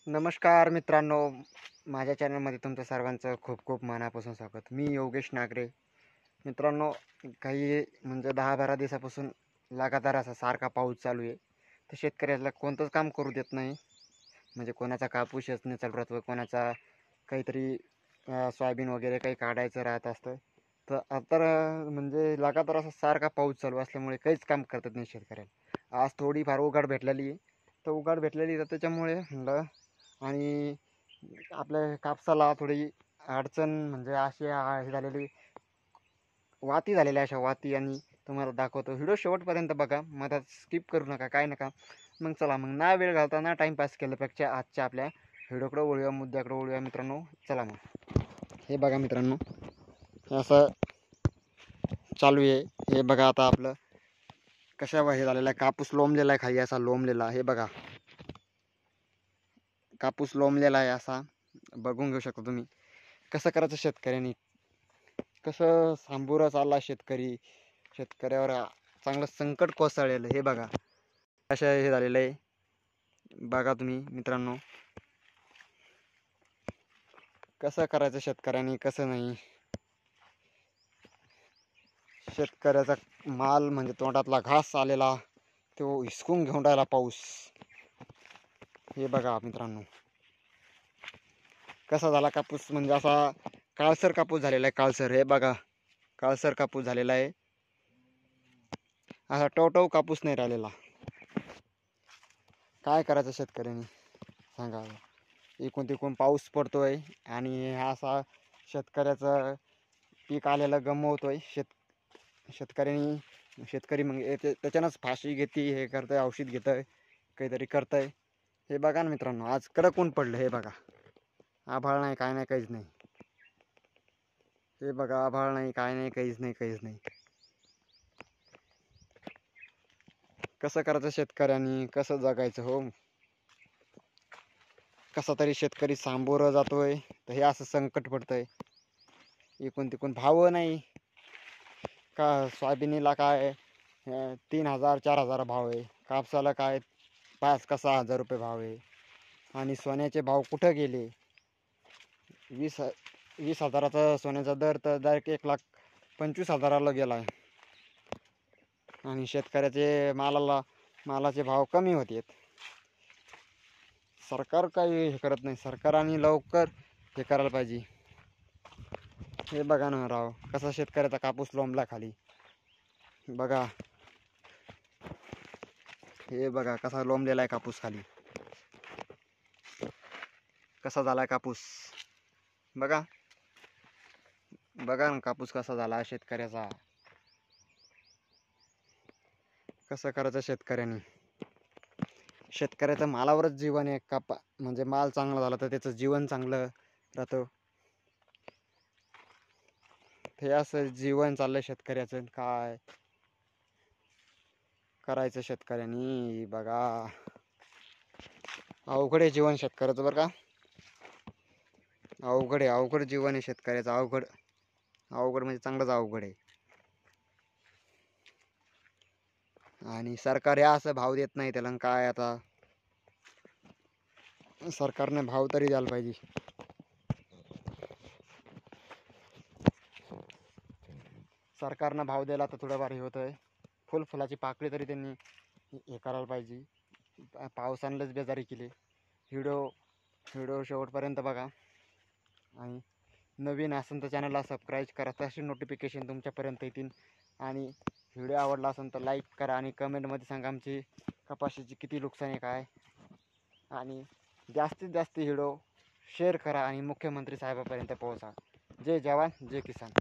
नमस्कार मित्रांनो, माझ्या चॅनलमध्ये तुमचं सर्वांचं खूप खूप मनापासून स्वागत. मी योगेश नागरे. मित्रांनो, काही म्हणजे 10-12 दिवसापासून लगातार असा सारखा पाऊस चालू आहे. तर शेतकऱ्याला कोणतंच काम करू देत नाही. म्हणजे कोणाचा कापूस नाही चालू राहतो, कोणाचा काहीतरी सोयाबीन वगैरे काही काढायचं राहत असतं. तर म्हणजे लगातार असा सारखा पाऊस चालू असल्यामुळे काहीच काम करतात नाही शेतकऱ्याला. आज थोडीफार उघाड भेटलेली आहे. तर उघाड भेटलेली तर त्याच्यामुळे म्हणलं आणि आपल्या कापसाला थोडी अडचण म्हणजे अशी हे झालेली वाती झालेल्या अशा वाती आणि तुम्हाला दाखवतो. व्हिडिओ शेवटपर्यंत बघा, मधात स्किप करू नका, काय नका. मग चला, मग ना वेळ घालताना टाईमपास केल्यापेक्षा आजच्या आपल्या व्हिडिओकडे वळूया, मुद्द्याकडे वळूया मित्रांनो. चला मग. हे बघा मित्रांनो, हे असं चालू आहे. हे बघा आता आपलं कशा हे झालेला आहे, कापूस लोंबलेला आहे खाली, असा लोंबलेला. हे बघा, कापूस लोंबलेला आहे असा, बघून घेऊ शकता तुम्ही. कसं करायचं शेतकऱ्यांनी, कसं सामोरं चालला शेतकऱ्यावर चांगलं संकट कोसळलेलं. हे बघा कशा हे झालेलं आहे, बघा तुम्ही मित्रांनो. कसं करायचं शेतकऱ्यांनी, कसं नाही. शेतकऱ्याचा माल म्हणजे तोंडातला घास आलेला तो हिसकून घेऊन राहिला पाऊस. हे बघा मित्रांनो, कसा झाला कापूस, म्हणजे असा काळसर कापूस झालेला आहे. काळसर, हे बघा, काळसर कापूस झालेला आहे. असा टवटव कापूस नाही राहिलेला. काय करायचं शेतकऱ्यांनी सांगा. इकून तिकून पाऊस पडतोय आणि हा असा शेतकऱ्याचं पीक आलेलं गमवतोय. शेतकरी मग त्याच्यानंच फाशी घेते, हे करतंय, औषध घेतंय, काहीतरी करतंय. हे बघा ना मित्रांनो, आज कडक ऊन पडलं. हे बघा, आभाळ नाही, काय नाही, काहीच नाही. हे बघा, आभाळ नाही, काय नाही, काहीच नाही, काहीच नाही. कसं करायचं शेतकऱ्यांनी, कसं जगायचं हो. कसा तरी शेतकरी सामोरं जातोय, तर हे असं संकट पडतंय. इकून तिकून भाव नाही का, सोयाबीनीला काय 3,000-4,000 भाव आहे, कापसाला काय 5,000-6,000 रुपये भाव आहे. आणि सोन्याचे भाव कुठं गेले. 20,000चा सोन्याचा दर तर डायरेक्ट 1,25,000ला गेला आहे. आणि शेतकऱ्याचे मालाचे भाव कमी होतात. सरकार काही हे करत नाही. सरकारने लवकर हे करायला पाहिजे. हे बघा ना राव, कसा शेतकऱ्याचा कापूस लोंबला खाली. बघा, हे बघा कसा लोंबलेला आहे कापूस खाली. कसा झाला कापूस, बघा बघा ना कापूस कसा झाला शेतकऱ्याचा. कसं करायचं शेतकऱ्यांनी. शेतकऱ्याचं मालावरच जीवन आहे. म्हणजे माल चांगला झाला तर त्याचं जीवन चांगलं राहतं. हे असं जीवन चाललंय शेतकऱ्याचं. काय करायचं शेतकऱ्यांनी, बघा अवघड आहे जीवन शेतकऱ्याचं बरं का. अवघड जीवन आहे शेतकऱ्याचं. अवघड म्हणजे चांगलंच अवघड आहे. आणि सरकार या असं भाव देत नाही त्याला. काय आता सरकारने भाव तरी द्यायला पाहिजे. सरकारनं भाव दिला तर थोडंफार हे होतंय. फुलाची पाकळी तरी त्यांनी हे करायला पाहिजे. पावसानंच बेजारी केली. व्हिडिओ शेवटपर्यंत बघा. आणि नवीन असेल तर चॅनलला सबस्क्राईब करा, तसे नोटिफिकेशन तुमच्यापर्यंत येतील. आणि व्हिडिओ आवडला असेल तर लाईक करा आणि कमेंटमध्ये सांगा आमची कपाशीची किती नुकसान आहे काय. आणि जास्तीत जास्त व्हिडिओ शेअर करा आणि मुख्यमंत्री साहेबापर्यंत पोहोचा. जय जवान जय किसान.